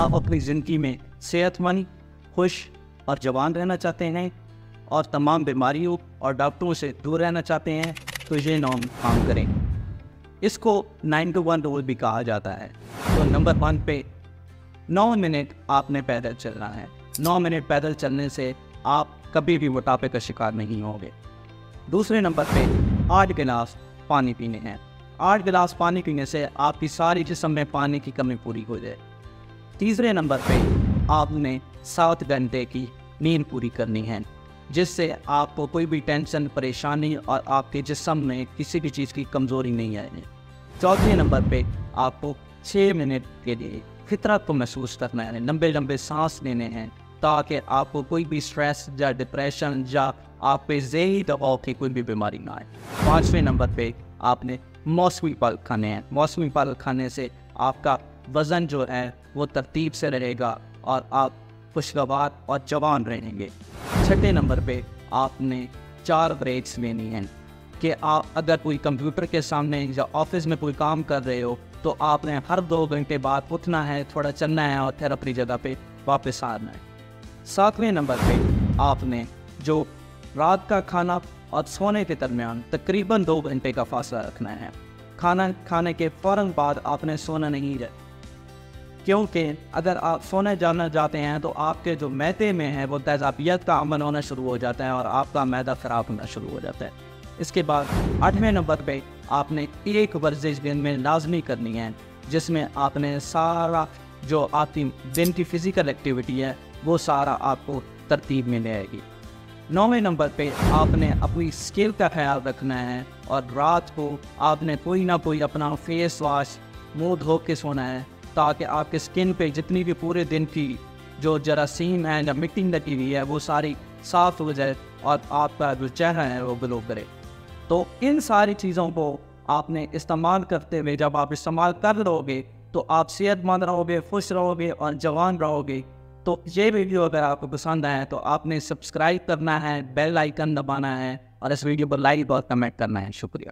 آپ اپنی زندگی میں صحت مند، خوش اور جوان رہنا چاہتے ہیں اور تمام بیماریوں اور ڈاکٹروں سے دور رہنا چاہتے ہیں تو یہ 9 کام کریں۔ اس کو 9 to 1 رول بھی کہا جاتا ہے۔ تو نمبر 1 پہ 9 منٹ آپ نے پیدل چلنا ہے۔ 9 منٹ پیدل چلنے سے آپ کبھی بھی موٹاپے کا شکار نہیں ہوں گے۔ دوسرے نمبر پہ 8 گلاس پانی پینے ہیں۔ 8 گلاس پانی پینے سے آپ کی ساری جسم میں پانی کی کمی پوری ہو جائے۔ تیسرے نمبر پہ آپ نے 7 گھنٹے کی نیند پوری کرنی ہے، جس سے آپ کو کوئی بھی ٹینشن، پریشانی اور آپ کے جسم میں کسی بھی چیز کی کمزوری نہیں آئے گی۔ چوتھے نمبر پہ آپ کو 6 منٹ کے لیے فطرت کو محسوس کرنا ہے، لمبے لمبے سانس لینے ہیں تاکہ آپ کو کوئی بھی سٹریس یا ڈپریشن یا آپ پہ ذہنی دباؤ کی کوئی بھی بیماری نہ آئے۔ 5ویں نمبر پہ آپ نے موسمی پھل کھانے ہیں۔ موسمی پھل کھانے سے آپ کا وزن جو ہے وہ ترتیب سے رہے گا اور آپ خوشگوار اور جوان رہیں گے۔ 6 نمبر پہ آپ نے 4 بریکس لینی ہیں کہ آپ اگر کوئی کمپیوٹر کے سامنے یا آفس میں کوئی کام کر رہے ہو تو آپ نے ہر 2 گھنٹے بعد اٹھنا ہے، تھوڑا چلنا ہے اور پھر اپنی جگہ پہ واپس آنا ہے۔ 7ویں نمبر پہ آپ نے جو رات کا کھانا اور سونے کے درمیان تقریباً 2 گھنٹے کا فاصلہ رکھنا ہے۔ کھانا کھانے کے فوراً بعد آپ نے سونا نہیں ہے، کیونکہ اگر آپ سونے جانا چاہتے ہیں تو آپ کے جو معدے میں ہے وہ تیزابیت کا عمل ہونا شروع ہو جاتا ہے اور آپ کا معدہ خراب ہونا شروع ہو جاتا ہے۔ اس کے بعد 8ویں نمبر پہ آپ نے ایک ورزش دن میں لازمی کرنی ہے، جس میں آپ نے سارا جو آپ کی دن کی فزیکل ایکٹیویٹی ہے وہ سارا آپ کو ترتیب میں لے آئے گی۔ 9ویں نمبر پہ آپ نے اپنی اسکن کا خیال رکھنا ہے اور رات کو آپ نے کوئی نہ کوئی اپنا فیس واش منہ دھو کے سونا ہے تاکہ آپ کے اسکن پہ جتنی بھی پورے دن کی جو جراثیم ہے یا مٹی لگی ہوئی ہے وہ ساری صاف ہو جائے اور آپ کا جو چہرہ ہے وہ گلو کرے۔ تو ان ساری چیزوں کو آپ نے استعمال کرتے ہوئے جب آپ استعمال کر رہو گے تو آپ صحت مند رہو گے، خوش رہو گے اور جوان رہو گے۔ تو یہ ویڈیو اگر آپ کو پسند آئے تو آپ نے سبسکرائب کرنا ہے، بیل آئیکن دبانا ہے اور اس ویڈیو پر لائک اور کمنٹ کرنا ہے۔ شکریہ۔